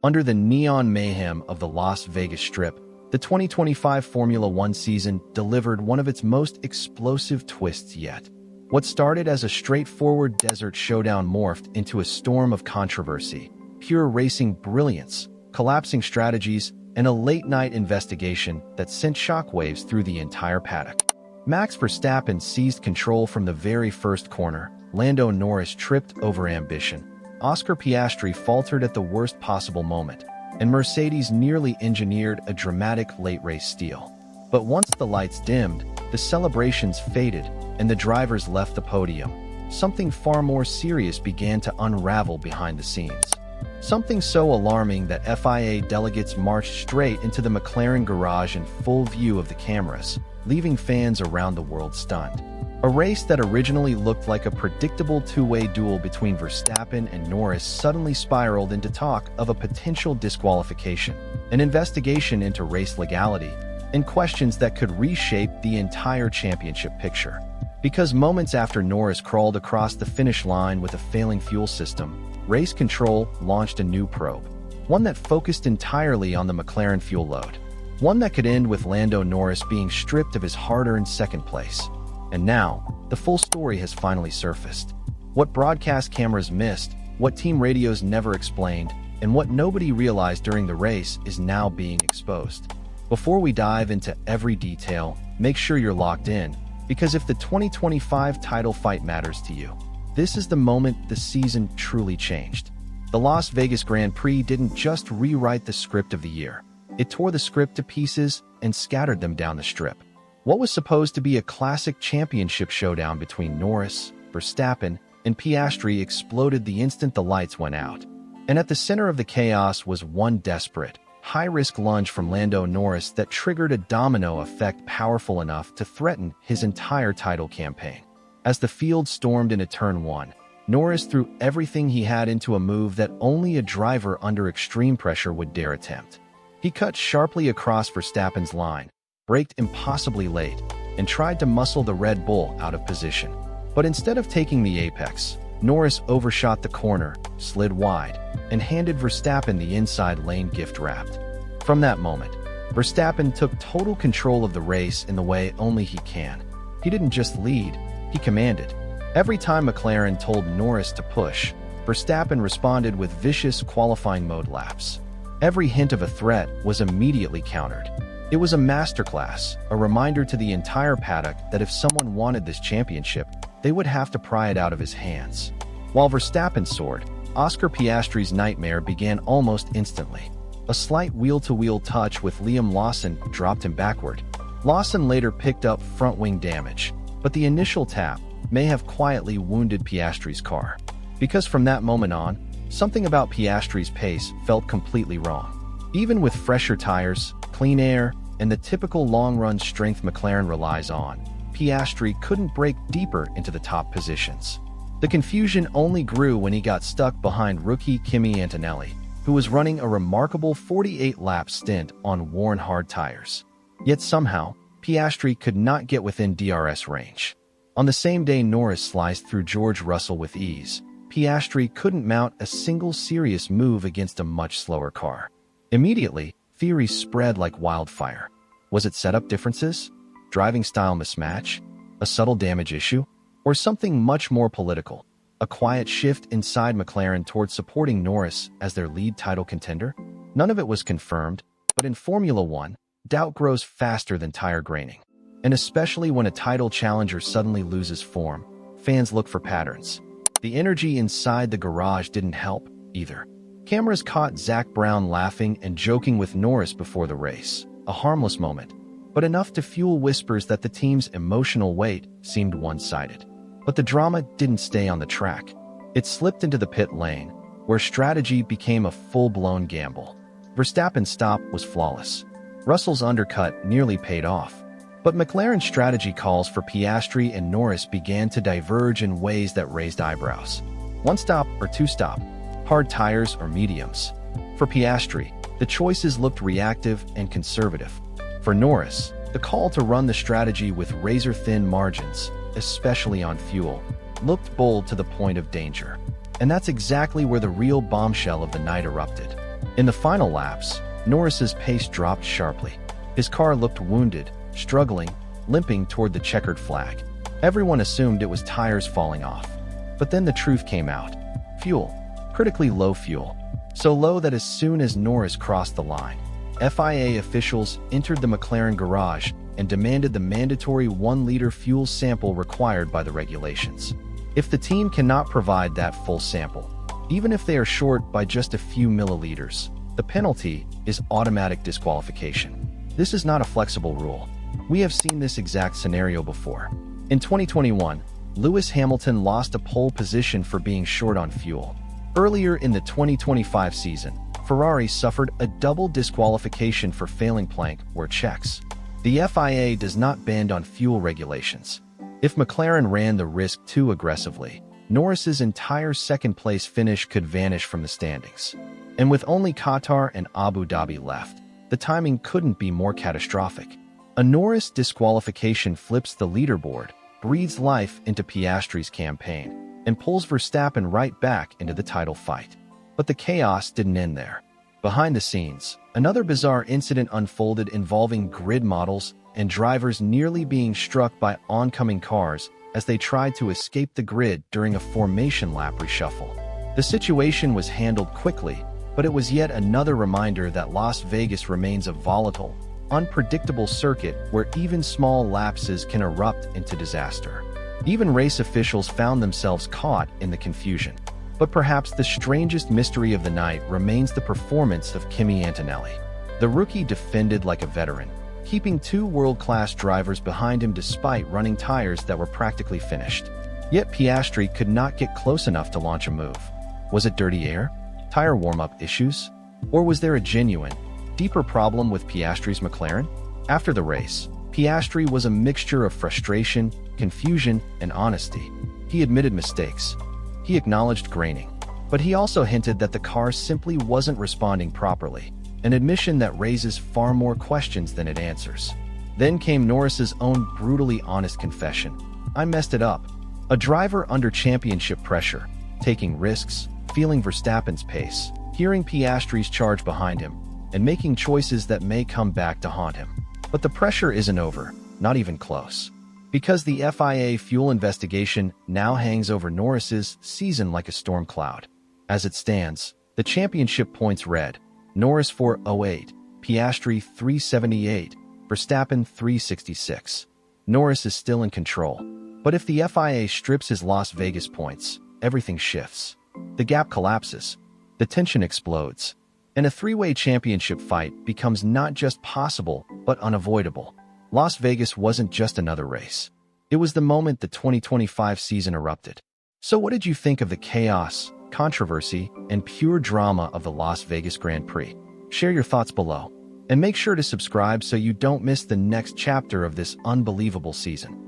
Under the neon mayhem of the Las Vegas Strip, the 2025 Formula One season delivered one of its most explosive twists yet. What started as a straightforward desert showdown morphed into a storm of controversy, pure racing brilliance, collapsing strategies, and a late-night investigation that sent shockwaves through the entire paddock. Max Verstappen seized control from the very first corner, Lando Norris tripped over ambition, Oscar Piastri faltered at the worst possible moment, and Mercedes nearly engineered a dramatic late-race steal. But once the lights dimmed, the celebrations faded, and the drivers left the podium. Something far more serious began to unravel behind the scenes. Something so alarming that FIA delegates marched straight into the McLaren garage in full view of the cameras, leaving fans around the world stunned. A race that originally looked like a predictable two-way duel between Verstappen and Norris suddenly spiraled into talk of a potential disqualification, an investigation into race legality, and questions that could reshape the entire championship picture. Because moments after Norris crawled across the finish line with a failing fuel system, Race Control launched a new probe, one that focused entirely on the McLaren fuel load, one that could end with Lando Norris being stripped of his hard-earned second place. And now, the full story has finally surfaced. What broadcast cameras missed, what team radios never explained, and what nobody realized during the race is now being exposed. Before we dive into every detail, make sure you're locked in, because if the 2025 title fight matters to you, this is the moment the season truly changed. The Las Vegas Grand Prix didn't just rewrite the script of the year. It tore the script to pieces and scattered them down the strip. What was supposed to be a classic championship showdown between Norris, Verstappen, and Piastri exploded the instant the lights went out. And at the center of the chaos was one desperate, high-risk lunge from Lando Norris that triggered a domino effect powerful enough to threaten his entire title campaign. As the field stormed into turn one, Norris threw everything he had into a move that only a driver under extreme pressure would dare attempt. He cut sharply across Verstappen's line, braked impossibly late, and tried to muscle the Red Bull out of position. But instead of taking the apex, Norris overshot the corner, slid wide, and handed Verstappen the inside lane gift-wrapped. From that moment, Verstappen took total control of the race in the way only he can. He didn't just lead, he commanded. Every time McLaren told Norris to push, Verstappen responded with vicious qualifying mode laps. Every hint of a threat was immediately countered. It was a masterclass, a reminder to the entire paddock that if someone wanted this championship, they would have to pry it out of his hands. While Verstappen soared, Oscar Piastri's nightmare began almost instantly. A slight wheel-to-wheel touch with Liam Lawson dropped him backward. Lawson later picked up front-wing damage, but the initial tap may have quietly wounded Piastri's car. Because from that moment on, something about Piastri's pace felt completely wrong. Even with fresher tires, clean air, and the typical long-run strength McLaren relies on, Piastri couldn't break deeper into the top positions. The confusion only grew when he got stuck behind rookie Kimi Antonelli, who was running a remarkable 48-lap stint on worn hard tires. Yet somehow, Piastri could not get within DRS range. On the same day Norris sliced through George Russell with ease, Piastri couldn't mount a single serious move against a much slower car. Immediately, theories spread like wildfire. Was it setup differences? Driving style mismatch? A subtle damage issue? Or something much more political? A quiet shift inside McLaren towards supporting Norris as their lead title contender? None of it was confirmed, but in Formula One, doubt grows faster than tire graining. And especially when a title challenger suddenly loses form, fans look for patterns. The energy inside the garage didn't help, either. Cameras caught Zach Brown laughing and joking with Norris before the race, a harmless moment, but enough to fuel whispers that the team's emotional weight seemed one-sided. But the drama didn't stay on the track. It slipped into the pit lane, where strategy became a full-blown gamble. Verstappen's stop was flawless. Russell's undercut nearly paid off. But McLaren's strategy calls for Piastri and Norris began to diverge in ways that raised eyebrows. One stop or two stop, hard tires or mediums. For Piastri, the choices looked reactive and conservative. For Norris, the call to run the strategy with razor-thin margins, especially on fuel, looked bold to the point of danger. And that's exactly where the real bombshell of the night erupted. In the final laps, Norris's pace dropped sharply. His car looked wounded, struggling, limping toward the checkered flag. Everyone assumed it was tires falling off. But then the truth came out. Fuel. Critically low fuel. So low that as soon as Norris crossed the line, FIA officials entered the McLaren garage and demanded the mandatory 1-liter fuel sample required by the regulations. If the team cannot provide that full sample, even if they are short by just a few milliliters, the penalty is automatic disqualification. This is not a flexible rule. We have seen this exact scenario before. In 2021, Lewis Hamilton lost a pole position for being short on fuel. Earlier in the 2025 season, Ferrari suffered a double disqualification for failing plank or checks. The FIA does not bend on fuel regulations. If McLaren ran the risk too aggressively, Norris's entire second-place finish could vanish from the standings. And with only Qatar and Abu Dhabi left, the timing couldn't be more catastrophic. A Norris disqualification flips the leaderboard, breathes life into Piastri's campaign, and pulls Verstappen right back into the title fight. But the chaos didn't end there. Behind the scenes, another bizarre incident unfolded involving grid models and drivers nearly being struck by oncoming cars as they tried to escape the grid during a formation lap reshuffle. The situation was handled quickly, but it was yet another reminder that Las Vegas remains a volatile, unpredictable circuit where even small lapses can erupt into disaster. Even race officials found themselves caught in the confusion. But perhaps the strangest mystery of the night remains the performance of Kimi Antonelli. The rookie defended like a veteran, keeping 2 world-class drivers behind him despite running tires that were practically finished. Yet Piastri could not get close enough to launch a move. Was it dirty air? Tire warm-up issues? Or was there a genuine, deeper problem with Piastri's McLaren? After the race, Piastri was a mixture of frustration, confusion, and honesty. He admitted mistakes. He acknowledged graining. But he also hinted that the car simply wasn't responding properly, an admission that raises far more questions than it answers. Then came Norris's own brutally honest confession. I messed it up. A driver under championship pressure, taking risks, feeling Verstappen's pace, hearing Piastri's charge behind him, and making choices that may come back to haunt him. But the pressure isn't over, not even close. Because the FIA fuel investigation now hangs over Norris's season like a storm cloud. As it stands, the championship points read: Norris 408, Piastri 378, Verstappen 366. Norris is still in control. But if the FIA strips his Las Vegas points, everything shifts. The gap collapses. The tension explodes. And a 3-way championship fight becomes not just possible, but unavoidable. Las Vegas wasn't just another race. It was the moment the 2025 season erupted. So what did you think of the chaos, controversy, and pure drama of the Las Vegas Grand Prix? Share your thoughts below. And make sure to subscribe so you don't miss the next chapter of this unbelievable season.